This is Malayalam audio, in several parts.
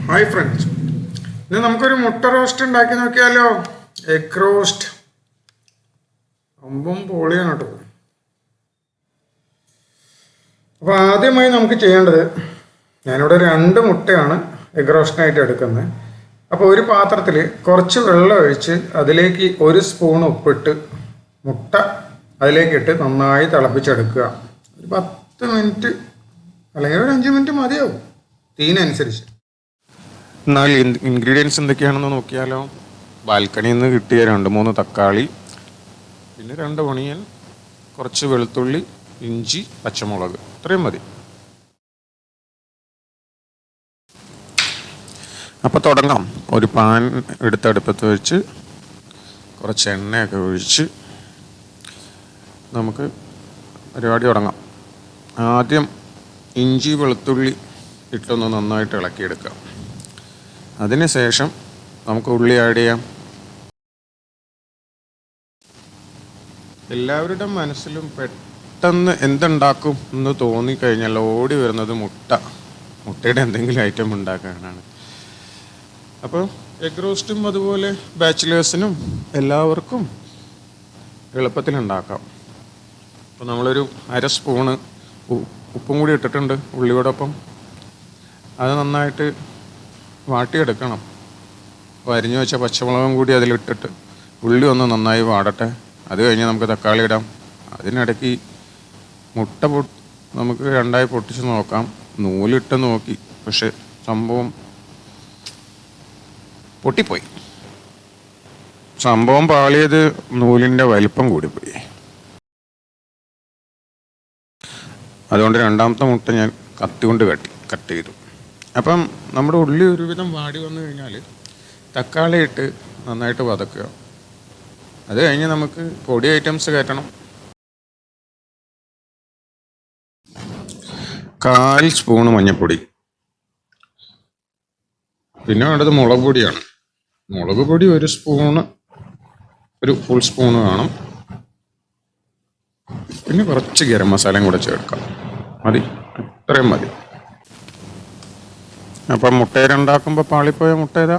ഹായ് ഫ്രണ്ട്സ്, ഇന്ന് നമുക്കൊരു മുട്ട റോസ്റ്റ് ഉണ്ടാക്കി നോക്കിയാലോ. എഗ് റോസ്റ്റ് അമ്പും പൊളിയാണ് കേട്ടോ. അപ്പോൾ ആദ്യമായി നമുക്ക് ചെയ്യേണ്ടത്, ഞാനിവിടെ 2 മുട്ടയാണ് എഗ് റോസ്റ്റിനായിട്ട് എടുക്കുന്നത്. അപ്പോൾ ഒരു പാത്രത്തിൽ കുറച്ച് വെള്ളം ഒഴിച്ച് അതിലേക്ക് 1 സ്പൂൺ ഉപ്പിട്ട് മുട്ട അതിലേക്കിട്ട് നന്നായി തിളപ്പിച്ചെടുക്കുക. ഒരു 10 മിനിറ്റ് അല്ലെങ്കിൽ ഒരു 5 മിനിറ്റ് മതിയാവും, തീനനുസരിച്ച്. എന്നാൽ ഇൻഗ്രീഡിയൻസ് എന്തൊക്കെയാണെന്ന് നോക്കിയാലോ. ബാൽക്കണിയിൽ നിന്ന് കിട്ടിയ 2-3 തക്കാളി, പിന്നെ 2 ഒണിയൻ, കുറച്ച് വെളുത്തുള്ളി, ഇഞ്ചി, പച്ചമുളക്, ഇത്രയും മതി. അപ്പോൾ തുടങ്ങാം. ഒരു പാൻ എടുത്ത് അടുപ്പത്ത് വെച്ച് കുറച്ച് എണ്ണയൊക്കെ ഒഴിച്ച് നമുക്ക് പരിപാടി തുടങ്ങാം. ആദ്യം ഇഞ്ചി വെളുത്തുള്ളി ഇട്ടൊന്ന് നന്നായിട്ട് ഇളക്കിയെടുക്കാം. അതിനുശേഷം നമുക്ക് ഉള്ളി ആഡ് ചെയ്യാം. എല്ലാവരുടെ മനസ്സിലും പെട്ടെന്ന് എന്തുണ്ടാക്കും എന്ന് തോന്നിക്കഴിഞ്ഞാൽ ഓടി വരുന്നത് മുട്ടയുടെ എന്തെങ്കിലും ഐറ്റം ഉണ്ടാക്കാനാണ്. അപ്പോൾ എഗ് റോസ്റ്റും അതുപോലെ ബാച്ചിലേഴ്സിനും എല്ലാവർക്കും എളുപ്പത്തിലുണ്ടാക്കാം. അപ്പോൾ നമ്മളൊരു 1/2 സ്പൂണ് ഉപ്പും കൂടി ഇട്ടിട്ടുണ്ട് ഉള്ളിയോടൊപ്പം. അത് നന്നായിട്ട് വാട്ടിയെടുക്കണം. അപ്പോൾ അരിഞ്ഞു വെച്ച പച്ചമുളകും കൂടി അതിലിട്ടിട്ട് ഉള്ളി ഒന്ന് നന്നായി വാടട്ടെ. അത് കഴിഞ്ഞ് നമുക്ക് തക്കാളി ഇടാം. അതിനിടയ്ക്ക് മുട്ട നമുക്ക് 2ആയി പൊട്ടിച്ച് നോക്കാം. നൂലിട്ട് നോക്കി, പക്ഷെ സംഭവം പൊട്ടിപ്പോയി. സംഭവം പാളിയത് നൂലിൻ്റെ വലിപ്പം കൂടിപ്പോയി. അതുകൊണ്ട് 2ാമത്തെ മുട്ട ഞാൻ കത്തി കൊണ്ട് കട്ട് ചെയ്തു. അപ്പം നമ്മുടെ ഉള്ളി ഒരുവിധം വാടി വന്നു കഴിഞ്ഞാൽ തക്കാളി ഇട്ട് നന്നായിട്ട് വതക്കുക. അത് കഴിഞ്ഞ് നമുക്ക് പൊടി ഐറ്റംസ് കയറ്റണം. 1/4 സ്പൂണ് മഞ്ഞൾപ്പൊടി, പിന്നെ വേണ്ടത് മുളക് പൊടിയാണ്. മുളക് പൊടി 1 സ്പൂണ്, ഒരു ഫുൾ സ്പൂണ് വേണം. പിന്നെ കുറച്ച് ഗരം മസാലയും കൂടെ ചേർക്കാം. മതി, ഇത്രയും മതി. അപ്പം മുട്ടയുടെ ഉണ്ടാക്കുമ്പോൾ പാളിപ്പോയ മുട്ട ഇതാ.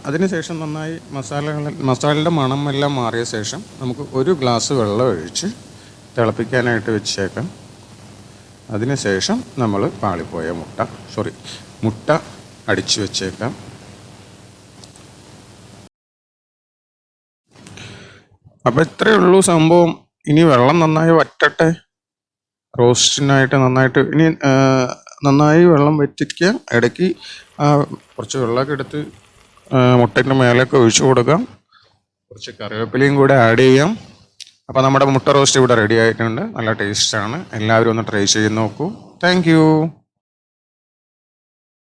അതിനുശേഷം നന്നായി മസാലയുടെ മണമെല്ലാം മാറിയ ശേഷം നമുക്ക് 1 ഗ്ലാസ് വെള്ളം ഒഴിച്ച് തിളപ്പിക്കാനായിട്ട് വെച്ചേക്കാം. അതിനുശേഷം നമ്മൾ പാളിപ്പോയ മുട്ട അടിച്ചു വെച്ചേക്കാം. അപ്പം ഇത്രയേ ഉള്ളൂ സംഭവം. ഇനി വെള്ളം നന്നായി വറ്റട്ടെ. റോസ്റ്റിനായിട്ട് നന്നായി വെള്ളം വറ്റിക്കുക. ഇടയ്ക്ക് കുറച്ച് വെള്ളമൊക്കെ എടുത്ത് മുട്ടയ്ക്ക് മേലൊക്കെ ഒഴിച്ചു കൊടുക്കാം. കുറച്ച് കറിവേപ്പിലയും കൂടെ ആഡ് ചെയ്യാം. അപ്പോൾ നമ്മുടെ മുട്ട റോസ്റ്റ് ഇവിടെ റെഡി ആയിട്ടുണ്ട്. നല്ല ടേസ്റ്റാണ്. എല്ലാവരും ഒന്ന് ട്രൈ ചെയ്ത് നോക്കൂ. താങ്ക്